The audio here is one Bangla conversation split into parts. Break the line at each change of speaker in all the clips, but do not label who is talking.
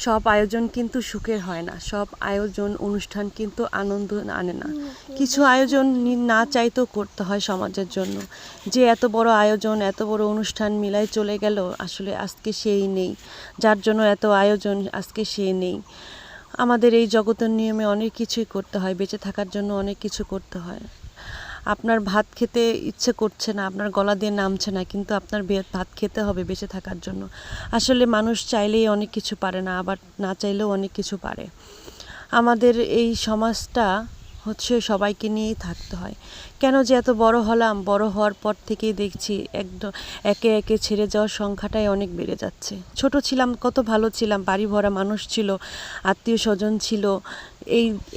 সব আয়োজন কিন্তু সুখের হয় না, সব আয়োজন অনুষ্ঠান কিন্তু আনন্দ আনে না। কিছু আয়োজন না চাইতেও করতে হয় সমাজের জন্য। যে এত বড় আয়োজন, এত বড় অনুষ্ঠান মিলাই চলে গেল, আসলে আজকে সেই নেই। যার জন্য এত আয়োজন, আজকে সে নেই। আমাদের এই জগতের নিয়মে অনেক কিছুই করতে হয়, বেঁচে থাকার জন্য অনেক কিছু করতে হয়। আপনার ভাত খেতে ইচ্ছে করছে না, আপনার গলা দিয়ে নামছে না, কিন্তু আপনার ভাত খেতে হবে বেঁচে থাকার জন্য। আসলে মানুষ চাইলেই অনেক কিছু পারে না, আবার না চাইলেও অনেক কিছু পারে। আমাদের এই সমাজটা হচ্ছে সবাইকে নিয়েই থাকতে হয়। কেন যে এত বড় হলাম, বড় হওয়ার পর থেকেই দেখছি একদম একে একে ছেড়ে যাওয়ার সংখ্যাটাই অনেক বেড়ে যাচ্ছে। ছোট ছিলাম, কত ভালো ছিলাম, বাড়ি ভরা মানুষ ছিল, আত্মীয় স্বজন ছিল।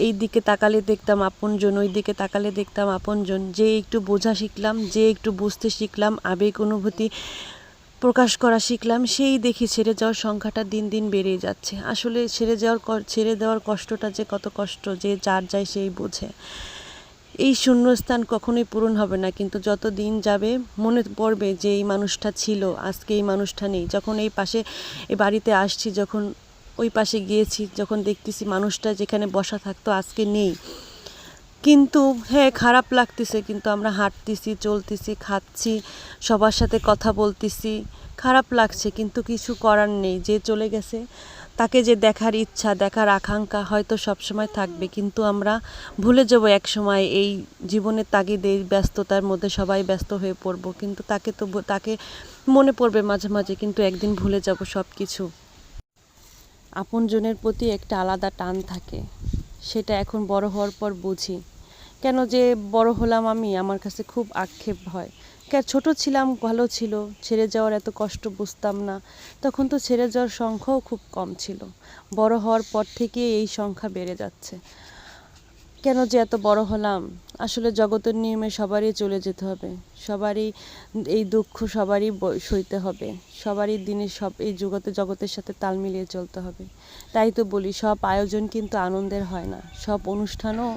এই দিকে তাকালে দেখতাম আপনজন, ওই দিকে তাকালে দেখতাম আপনজন। যে একটু বোঝা শিখলাম, যে একটু বুঝতে শিখলাম, আবেগ অনুভূতি প্রকাশ করা শিখলাম, সেই দেখি ছেড়ে যাওয়ার সংখ্যাটা দিন দিন বেড়েই যাচ্ছে। আসলে ছেড়ে দেওয়ার কষ্টটা যে কত কষ্ট, যে যার যায় সেই বোঝে। এই শূন্যস্থান কখনোই পূরণ হবে না, কিন্তু যত দিন যাবে মনে পড়বে যে এই মানুষটা ছিল, আজকে এই মানুষটা নেই। যখন এই পাশে এই বাড়িতে আসছি, যখন ওই পাশে গিয়েছি, যখন দেখতেছি মানুষটা যেখানে বসা থাকতো আজকে নেই। কিন্তু হ্যাঁ, খারাপ লাগতেছে, কিন্তু আমরা হাঁটতেছি, চলতেছি, খাচ্ছি, সবার সাথে কথা বলতেছি। খারাপ লাগছে, কিন্তু কিছু করার নেই। যে চলে গেছে তাকে যে দেখার ইচ্ছা, দেখার আকাঙ্ক্ষা হয়তো সবসময় থাকবে, কিন্তু আমরা ভুলে যাব এক সময়। এই জীবনের তাগিদে, এই ব্যস্ততার মধ্যে সবাই ব্যস্ত হয়ে পড়ব, কিন্তু তাকে মনে পড়বে মাঝে মাঝে, কিন্তু একদিন ভুলে যাব সব কিছু। আপনজনের প্রতি একটা আলাদা টান থাকে, সেটা এখন বড় হওয়ার পর বুঝি। কেন যে বড় হলাম আমি, আমার কাছে খুব আক্ষেপ হয়। ছোট ছিলাম, ভালো ছিল, ছেড়ে যাওয়ার এত কষ্ট বুঝতাম না। তখন তো ছেড়ে যাওয়ার সংখ্যাও খুব কম ছিল। বড় হওয়ার পর থেকে এই সংখ্যা বেড়ে যাচ্ছে। কেন যে এত বড় হলাম, আসলে জগতের নিয়মে সবারই চলে যেতে হবে, সবারই এই দুঃখ সবারই সইতে হবে, সবারই এই জগতের সাথে তাল মিলিয়ে চলতে হবে। তাই তো বলি, সব আয়োজন কিন্তু আনন্দের হয় না, সব অনুষ্ঠানও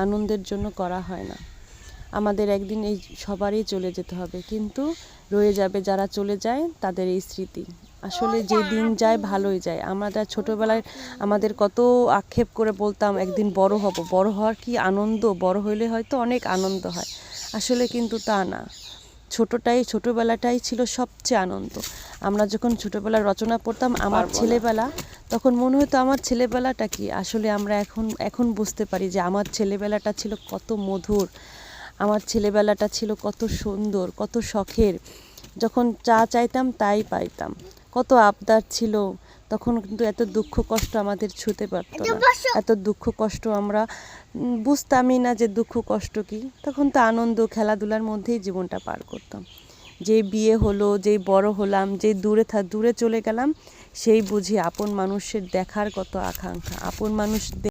আনন্দের জন্য করা হয় না। আমাদের একদিন এই সবারই চলে যেতে হবে, কিন্তু রয়ে যাবে যারা চলে যায় তাদের এই স্মৃতি। আসলে যে দিন যায় ভালোই যায়। আমরা ছোটোবেলায় আমাদের কত আক্ষেপ করে বলতাম একদিন বড় হব, বড় হওয়ার কি আনন্দ, বড় হইলে হয়তো অনেক আনন্দ হয়। আসলে কিন্তু তা না, ছোটোবেলাটাই ছিল সবচেয়ে আনন্দ। আমরা যখন ছোটোবেলার রচনা পড়তাম আমার ছেলেবেলা, তখন মনে হতো আমার ছেলেবেলাটা কি। আসলে আমরা এখন বুঝতে পারি যে আমার ছেলেবেলাটা ছিল কত মধুর, আমার ছেলেবেলাটা ছিল কত সুন্দর, কত শখের। যখন যা চাইতাম তাই পাইতাম। কত আবদার ছিল, তখন কিন্তু এত দুঃখ কষ্ট আমাদের ছুঁতে পারতো না। এত দুঃখ কষ্ট আমরা বুঝতামই না যে দুঃখ কষ্ট কি। তখন তো আনন্দ খেলাধুলার মধ্যেই জীবনটা পার করতাম। যেই বিয়ে হলো, যেই বড় হলাম, যেই দূরে চলে গেলাম, সেই বুঝি আপন মানুষের দেখার কত আকাঙ্ক্ষা। আপন মানুষ